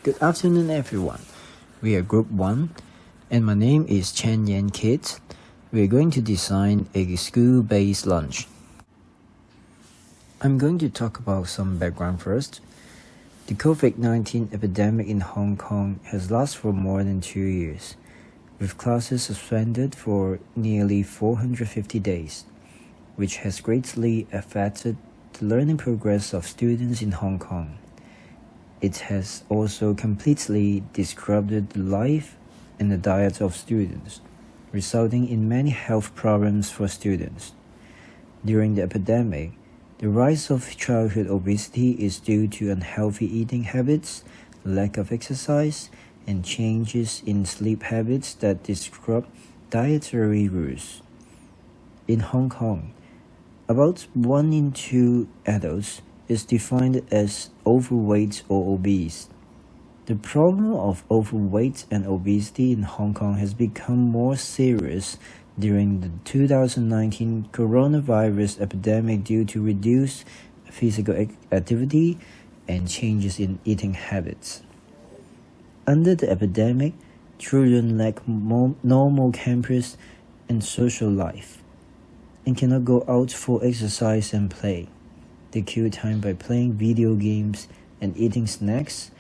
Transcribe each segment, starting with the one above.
Good afternoon, everyone. We are Group 1, and my name is Chen Yan Kit. We are going to design a school-based lunch. I'm going to talk about some background first. The COVID-19 epidemic in Hong Kong has lasted for more than 2 years, with classes suspended for nearly 450 days, which has greatly affected the learning progress of students in Hong Kong. It has also completely disrupted the life and the diet of students, resulting in many health problems for students. During the epidemic, the rise of childhood obesity is due to unhealthy eating habits, lack of exercise, and changes in sleep habits that disrupt dietary rules. In Hong Kong, about 1 in 2 adults is defined as overweight or obese. The problem of overweight and obesity in Hong Kong has become more serious during the 2019 coronavirus epidemic due to reduced physical activity and changes in eating habits. Under the epidemic, children lack normal campus and social life and cannot go out for exercise and play. They kill time by playing video games and eating snacks,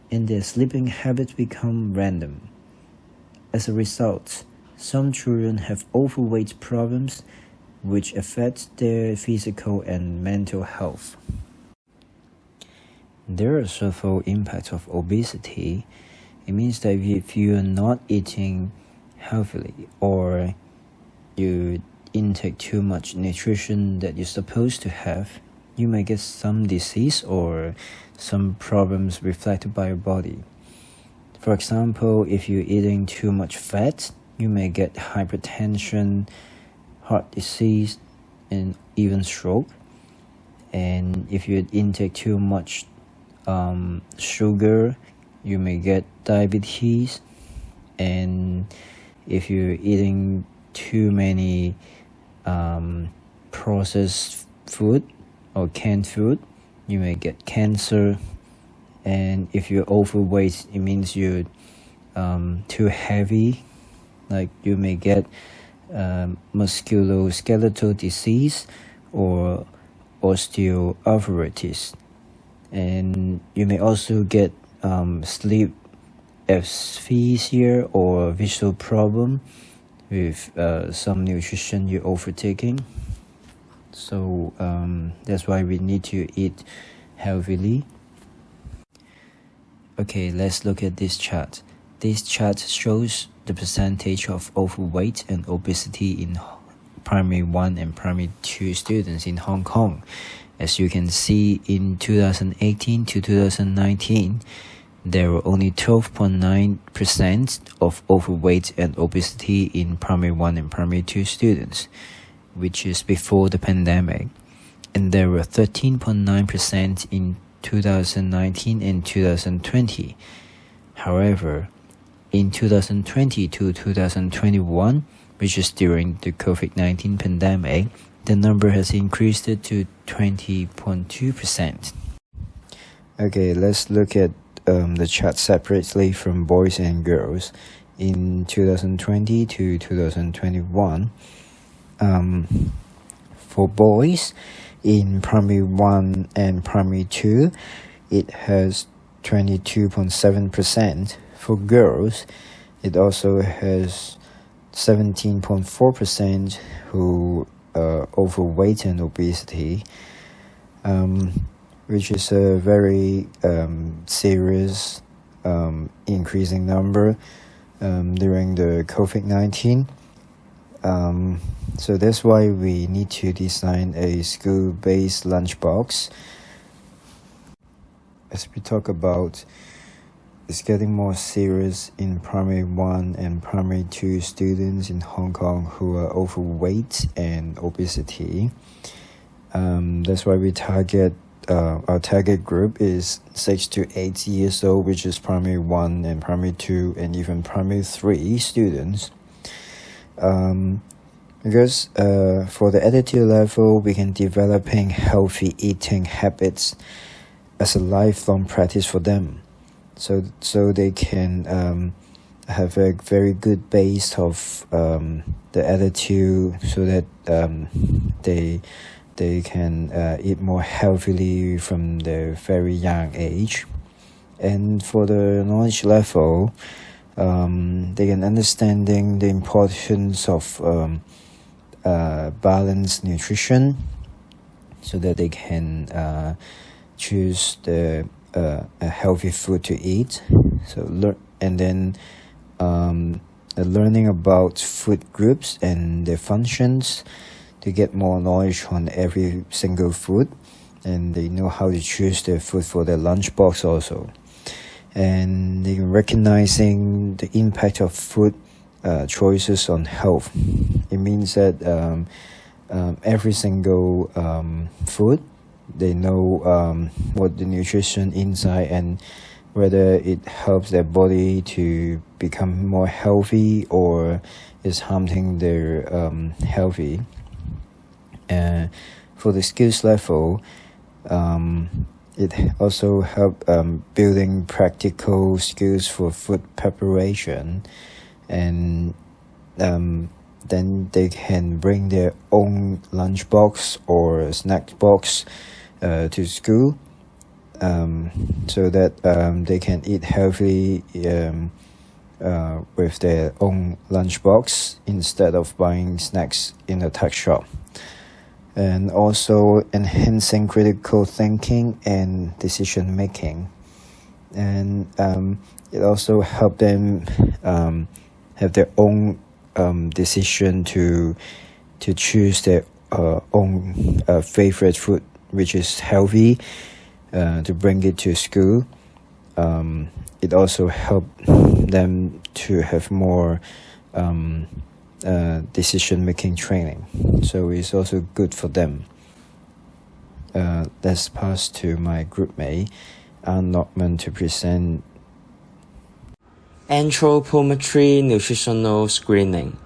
and their sleeping habits become random. As a result, some children have overweight problems which affect their physical and mental health. There are several impacts of obesity. It means that if you are not eating healthily or you intake too much nutrition that you're supposed to have, you may get some disease or some problems reflected by your body. For example, if you're eating too much fat, you may get hypertension, heart disease, and even stroke. And if you intake too much sugar, you may get diabetes. And if you're eating too many processed food or canned food, you may get cancer. And if you're overweight, it means you're too heavy, like you may get musculoskeletal disease or osteoarthritis. And you may also get sleep asphyxia or visual problem with some nutrition you're overtaking. So that's why we need to eat healthily. Okay, let's look at this chart. This chart shows the percentage of overweight and obesity in primary 1 and primary 2 students in Hong Kong. As you can see, in 2018 to 2019, there were only 12.9% of overweight and obesity in primary 1 and primary 2 students, which is before the pandemic, and there were 13.9% in 2019 and 2020. However, in 2020 to 2021, which is during the COVID-19 pandemic, the number has increased to 20.2%. Okay, let's look at the chart separately from boys and girls. In 2020 to 2021, for boys in primary 1 and primary 2, it has 22.7%. For girls, it also has 17.4% who are overweight and obesity, which is a very serious increasing number during the COVID-19. So that's why we need to design a school-based lunchbox. As we talk about, it's getting more serious in primary 1 and primary 2 students in Hong Kong who are overweight and obesity. That's why we target our target group is 6 to 8 years old, which is primary 1 and primary 2 and even primary 3 students. Because for the attitude level, we can developing healthy eating habits as a lifelong practice for them. so they can have a very good base of the attitude, so that they can eat more healthily from their very young age. And for the knowledge level, they can understanding the importance of balanced nutrition, so that they can choose a healthy food to eat. And then learning about food groups and their functions to get more knowledge on every single food, and they know how to choose their food for their lunchbox also. And they recognizing the impact of food choices on health. It means that every single food, they know what the nutrition inside and whether it helps their body to become more healthy or is harming their healthy. For the skills level, it also help building practical skills for food preparation, and then they can bring their own lunchbox or snack box to school, so that they can eat healthily with their own lunchbox instead of buying snacks in a tuck shop. And also enhancing critical thinking and decision making. And it also helps them have their own decision to choose their own favorite food, which is healthy, to bring it to school. It also helps them to have more decision-making training, so it's also good for them. Let's pass to my groupmate, Ann Norman, to present Anthropometry Nutritional Screening.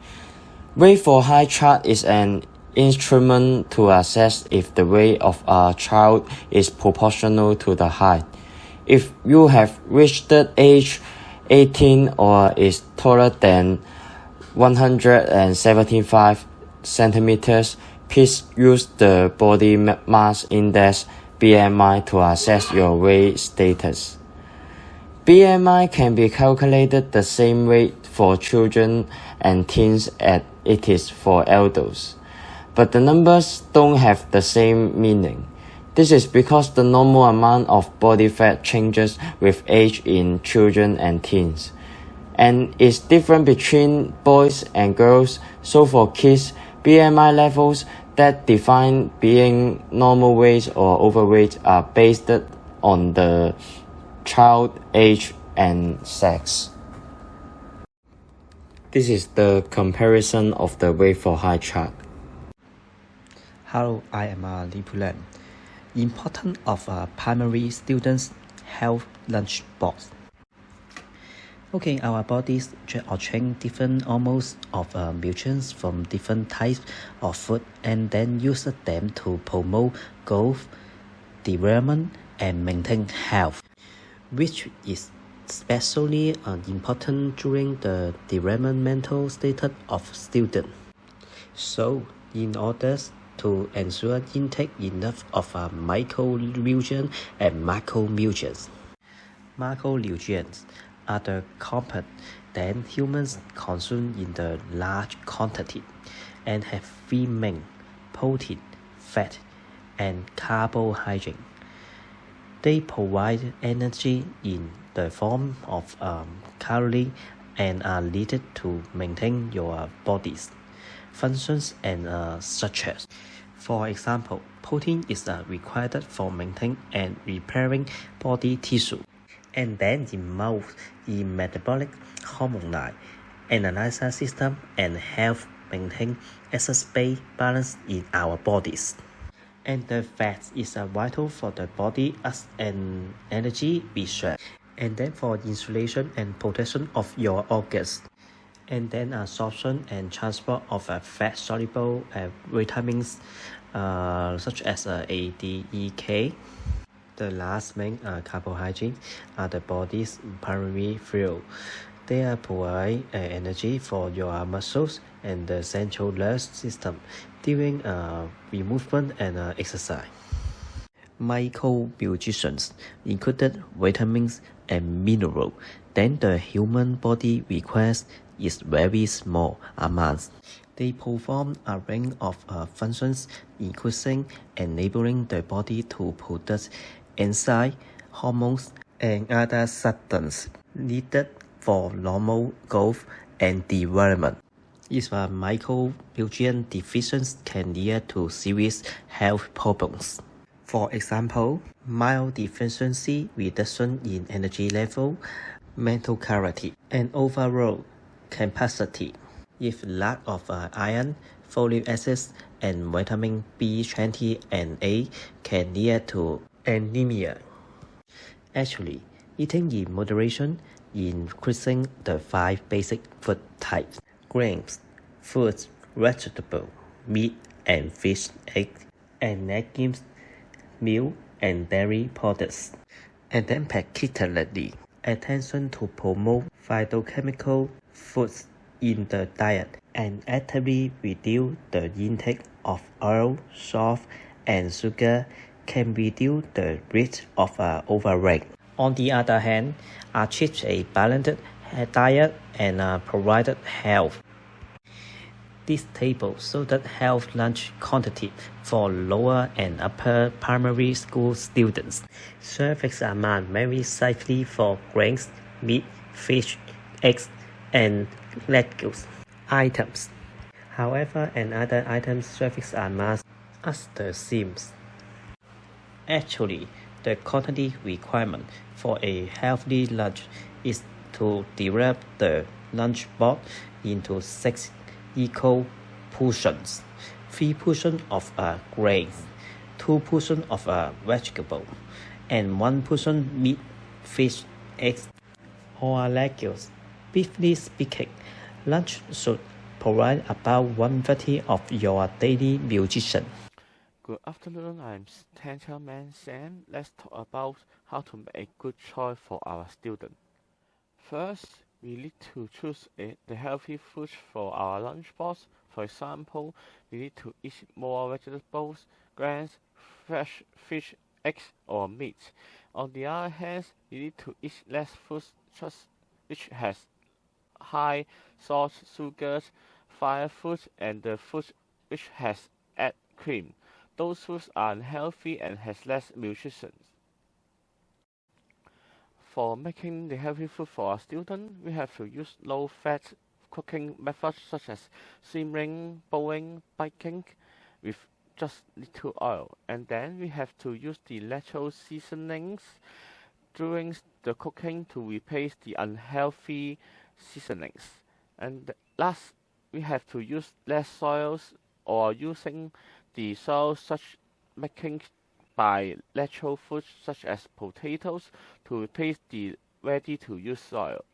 Weight for height chart is an instrument to assess if the weight of a child is proportional to the height. If you have reached age 18 or is taller than 175 centimeters, please use the body mass index BMI to assess your weight status. BMI can be calculated the same way for children and teens as it is for adults, but the numbers don't have the same meaning. This is because the normal amount of body fat changes with age in children and teens, and is different between boys and girls. So for kids, BMI levels that define being normal weight or overweight are based on the child age and sex. This is the comparison of the weight for height chart. Hello, I am Lipulan. Importance of primary students' health lunch box. Okay, our bodies train different hormones of nutrients from different types of food, and then use them to promote growth, development, and maintain health, which is especially important during the developmental status of students. So, in order to ensure intake enough of micronutrients and macronutrients. Macronutrients are the compounds that humans consume in the large quantity and have three main: protein, fat, and carbohydrate. They provide energy in the form of calories and are needed to maintain your body's functions and structures. For example, protein is required for maintaining and repairing body tissue, and then involved in metabolic, hormonal, endocrine system, and help maintain exercise balance in our bodies. And the fat is vital for the body as an energy reserve, and then for insulation and protection of your organs, and then absorption and transport of fat-soluble vitamins such as A, D, E, K. The last main carbohydrates are the body's primary fuel. They provide energy for your muscles and the central nervous system during movement and exercise. Micronutrients included vitamins and minerals that the human body requires is very small amounts. They perform a range of functions, including enabling the body to produce enzymes, hormones, and other substances needed for normal growth and development. If a micronutrient deficiency can lead to serious health problems. For example, mild deficiency, reduction in energy level, mental clarity, and overall capacity. If lack of iron, folic acid, and vitamin B20 and A can lead to anemia. Actually, eating in moderation, increasing the 5 basic food types: grains, fruits, vegetables, meat and fish, eggs, and legumes, milk and dairy products, and then particularly attention to promote phytochemical foods in the diet and actively reduce the intake of oil, salt, and sugar can reduce the risk of overweight. On the other hand, achieve a balanced diet and provide health. This table shows the health lunch quantity for lower and upper primary school students. Serving amount varies slightly for grains, meat, fish, eggs, and legumes items. However, another items serving amount as the same. Actually, the quantity requirement for a healthy lunch is to develop the lunch box into 6 equal portions: 3 portions of grains, 2 portions of vegetable, and 1 portion meat, fish, eggs, or legumes. Briefly speaking, lunch should provide about 1/30 of your daily nutrition. Good afternoon, I'm Teacher Man Sam. Let's talk about how to make a good choice for our students. First, we need to choose the healthy foods for our lunchbox. For example, we need to eat more vegetables, grains, fresh fish, eggs, or meat. On the other hand, we need to eat less foods which has high salt, sugars, fried foods, and the foods which has add cream. Those foods are unhealthy and has less nutrition. For making the healthy food for our students, we have to use low-fat cooking methods such as simmering, boiling, baking with just little oil. And then we have to use the natural seasonings during the cooking to replace the unhealthy seasonings. And last, we have to use less soils or using the soil such making by natural foods such as potatoes to replace the ready-to-use soil.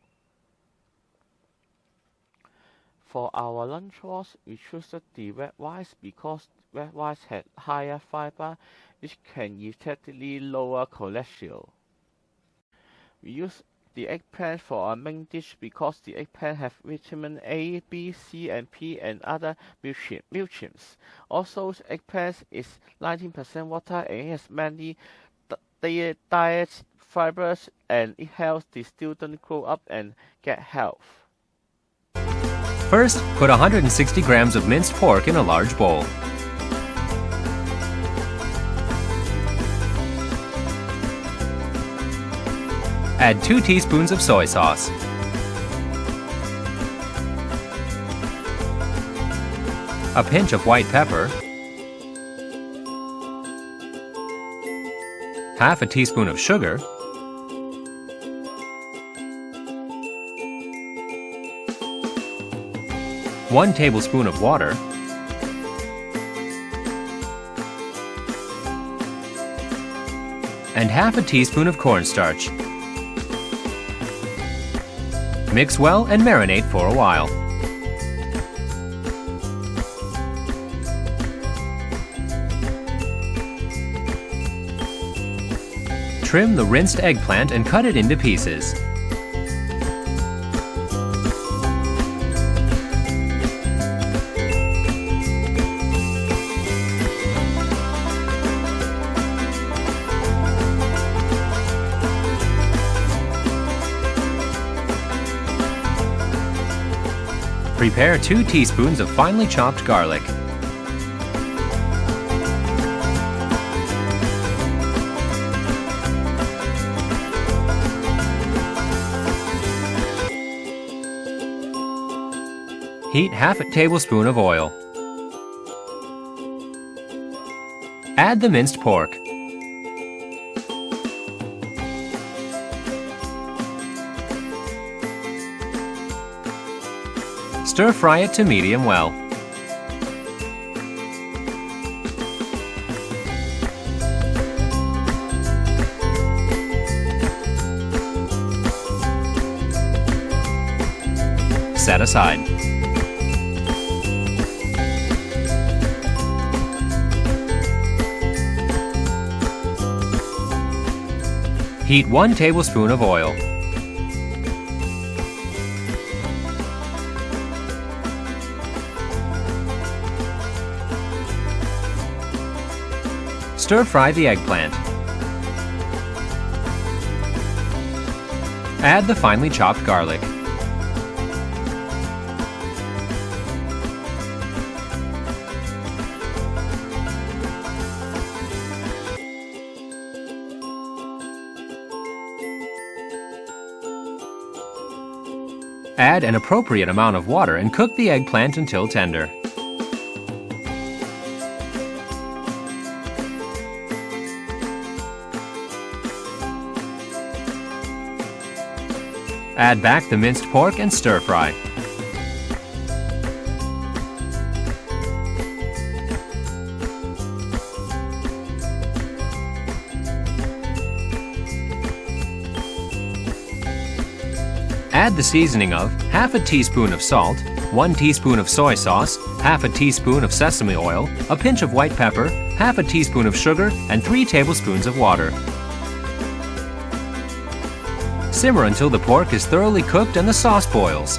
For our lunch box, we choose the red rice because red rice has higher fiber, which can effectively lower cholesterol. We use the eggplant for our main dish because the eggplant have vitamin A, B, C, and P, and other nutrients. Also, eggplant is 19% water and it has many diet fibers, and it helps the student grow up and get health. First, put 160 grams of minced pork in a large bowl. Add 2 teaspoons of soy sauce. A pinch of white pepper. Half a teaspoon of sugar. 1 tablespoon of water. And half a teaspoon of cornstarch. Mix well and marinate for a while. Trim the rinsed eggplant and cut it into pieces. Prepare 2 teaspoons of finely chopped garlic. Heat half a tablespoon of oil. Add the minced pork. Stir-fry it to medium well. Set aside. Heat 1 tablespoon of oil. Stir-fry the eggplant. Add the finely chopped garlic. Add an appropriate amount of water and cook the eggplant until tender. Add back the minced pork and stir-fry. Add the seasoning of half a teaspoon of salt, 1 teaspoon of soy sauce, half a teaspoon of sesame oil, a pinch of white pepper, half a teaspoon of sugar, and 3 tablespoons of water. Simmer until the pork is thoroughly cooked and the sauce boils.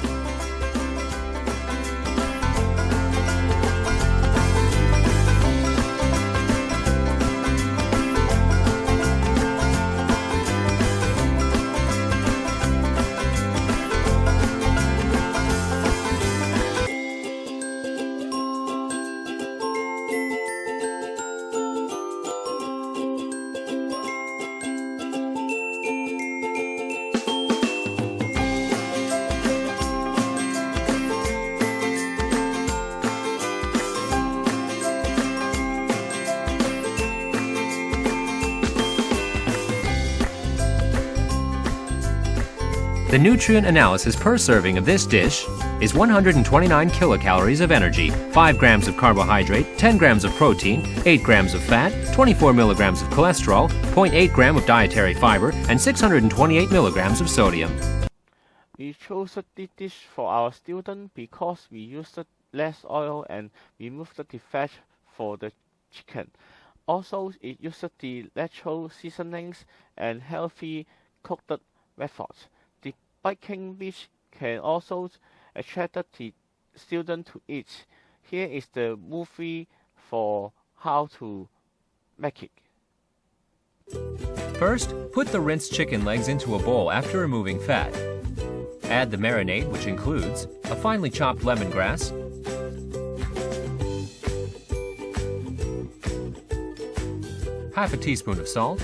The nutrient analysis per serving of this dish is 129 kilocalories of energy, 5 grams of carbohydrate, 10 grams of protein, 8 grams of fat, 24 milligrams of cholesterol, 0.8 gram of dietary fiber, and 628 milligrams of sodium. We chose this dish for our students because we used less oil and removed the fat for the chicken. Also, it used the natural seasonings and healthy cooked methods. The baking dish can also attract the students to eat. Here is the movie for how to make it. First, put the rinsed chicken legs into a bowl after removing fat. Add the marinade, which includes a finely chopped lemongrass, half a teaspoon of salt,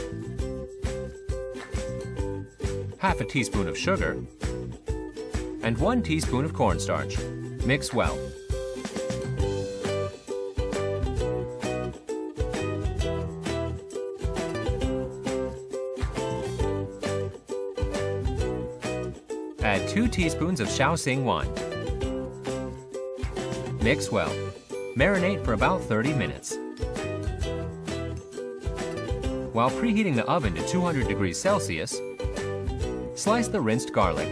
half a teaspoon of sugar, and 1 teaspoon of cornstarch. Mix well. Add 2 teaspoons of Shaoxing wine. Mix well. Marinate for about 30 minutes. While preheating the oven to 200 degrees Celsius, slice the rinsed garlic.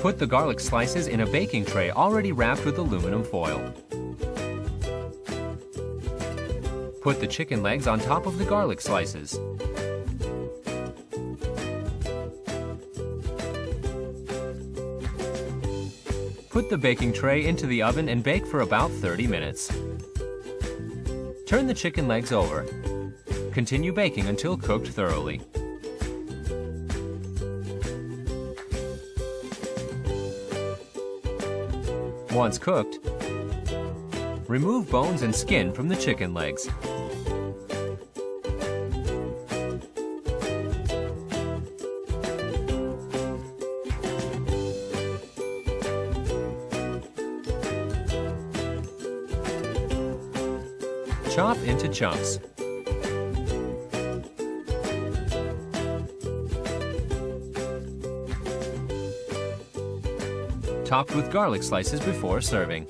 Put the garlic slices in a baking tray already wrapped with aluminum foil. Put the chicken legs on top of the garlic slices. Put the baking tray into the oven and bake for about 30 minutes. Turn the chicken legs over. Continue baking until cooked thoroughly. Once cooked, remove bones and skin from the chicken legs. Chop into chunks. Topped with garlic slices before serving.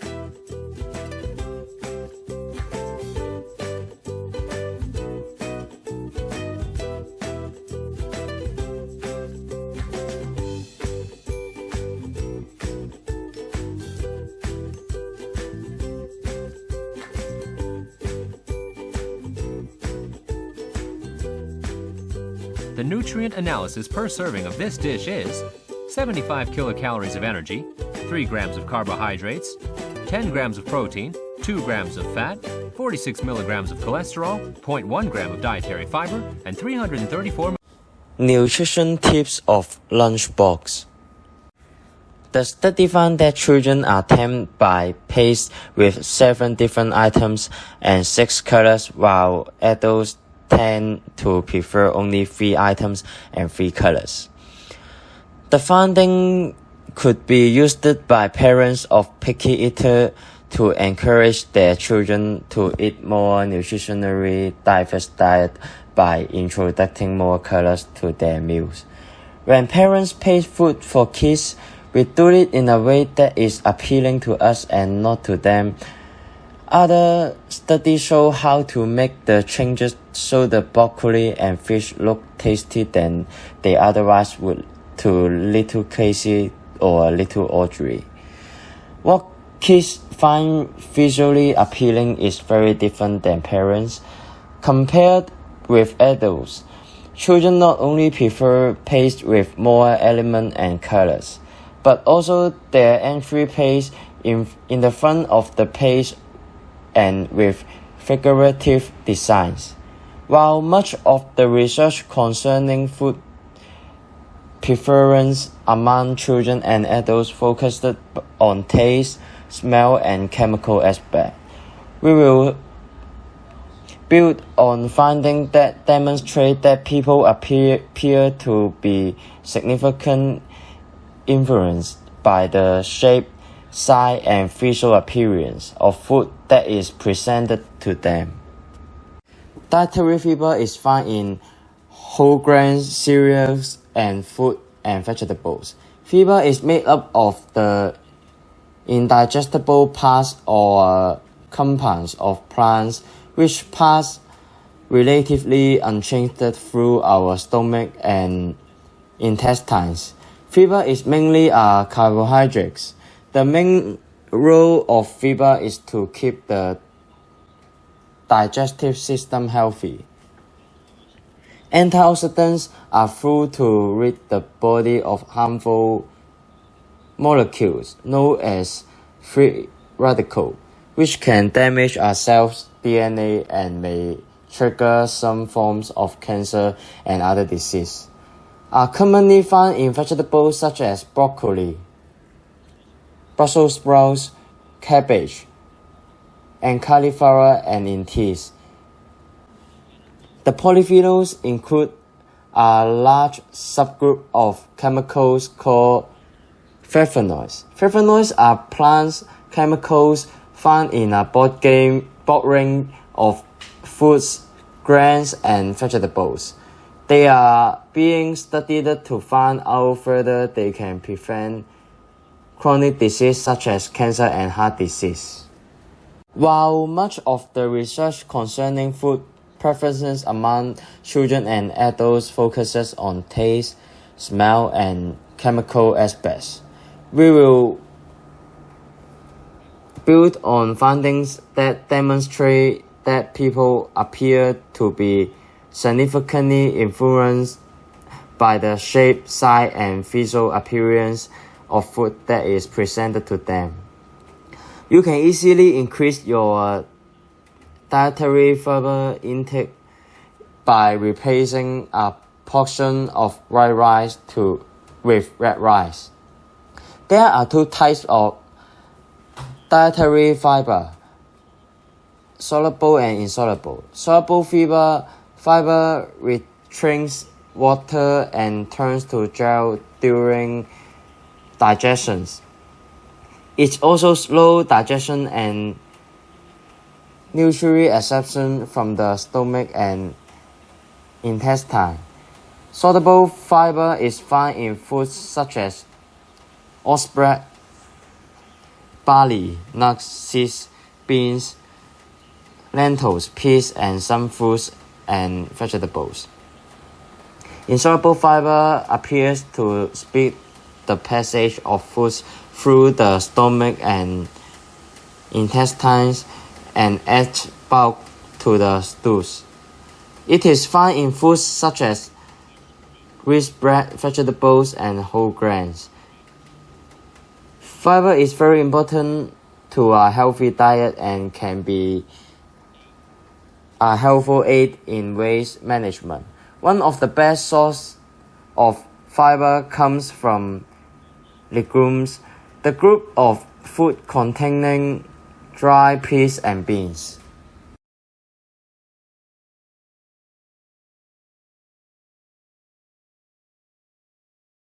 The nutrient analysis per serving of this dish is 75 kilocalories of energy, 3 grams of carbohydrates, 10 grams of protein, 2 grams of fat, 46 milligrams of cholesterol, 0.1 gram of dietary fiber, and 334 Nutrition tips of lunchbox. The study found that children are tempted by pastes with 7 different items and 6 colors, while adults tend to prefer only 3 items and 3 colors. The finding could be used by parents of picky eaters to encourage their children to eat more nutritionally diverse diet by introducing more colors to their meals. When parents pace food for kids, we do it in a way that is appealing to us and not to them. Other studies show how to make the changes so the broccoli and fish look tasty than they otherwise would to little Casey or little Audrey. What kids find visually appealing is very different than parents. Compared with adults, children not only prefer paste with more elements and colors, but also their entry page in the front of the page and with figurative designs. While much of the research concerning food preference among children and adults focused on taste, smell, and chemical aspect, we will build on findings that demonstrate that people appear to be significantly influenced by the shape, size, and visual appearance of food that is presented to them. Dietary fiber is found in whole grains, cereals, and fruit and vegetables. Fiber is made up of the indigestible parts or compounds of plants which pass relatively unchanged through our stomach and intestines. Fiber is mainly a carbohydrate. The main role of fiber is to keep the digestive system healthy. Antioxidants are thought to rid the body of harmful molecules known as free radicals, which can damage a cell's DNA and may trigger some forms of cancer and other diseases. Are commonly found in vegetables such as broccoli, Brussels sprouts, cabbage, and cauliflower, and in teas. The polyphenols include a large subgroup of chemicals called flavonoids. Flavonoids are plant chemicals found in a broad range of foods, grains, and vegetables. They are being studied to find out whether they can prevent chronic disease such as cancer and heart disease. While much of the research concerning food preferences among children and adults focuses on taste, smell, and chemical aspects, we will build on findings that demonstrate that people appear to be significantly influenced by the shape, size, and visual appearance of food that is presented to them. You can easily increase your dietary fiber intake by replacing a portion of white rice with red rice. There are two types of dietary fiber: soluble and insoluble. Soluble fiber retains water and turns to gel during digestion. It also slows digestion and nutrient absorption from the stomach and intestine. Soluble fiber is found in foods such as oat bread, barley, nuts, seeds, beans, lentils, peas, and some fruits and vegetables. Insoluble fiber appears to speed the passage of foods through the stomach and intestines and adds bulk to the stools. It is found in foods such as wheat bread, vegetables, and whole grains. Fiber is very important to a healthy diet and can be a helpful aid in weight management. One of the best sources of fiber comes from legumes, the group of food containing dry peas and beans.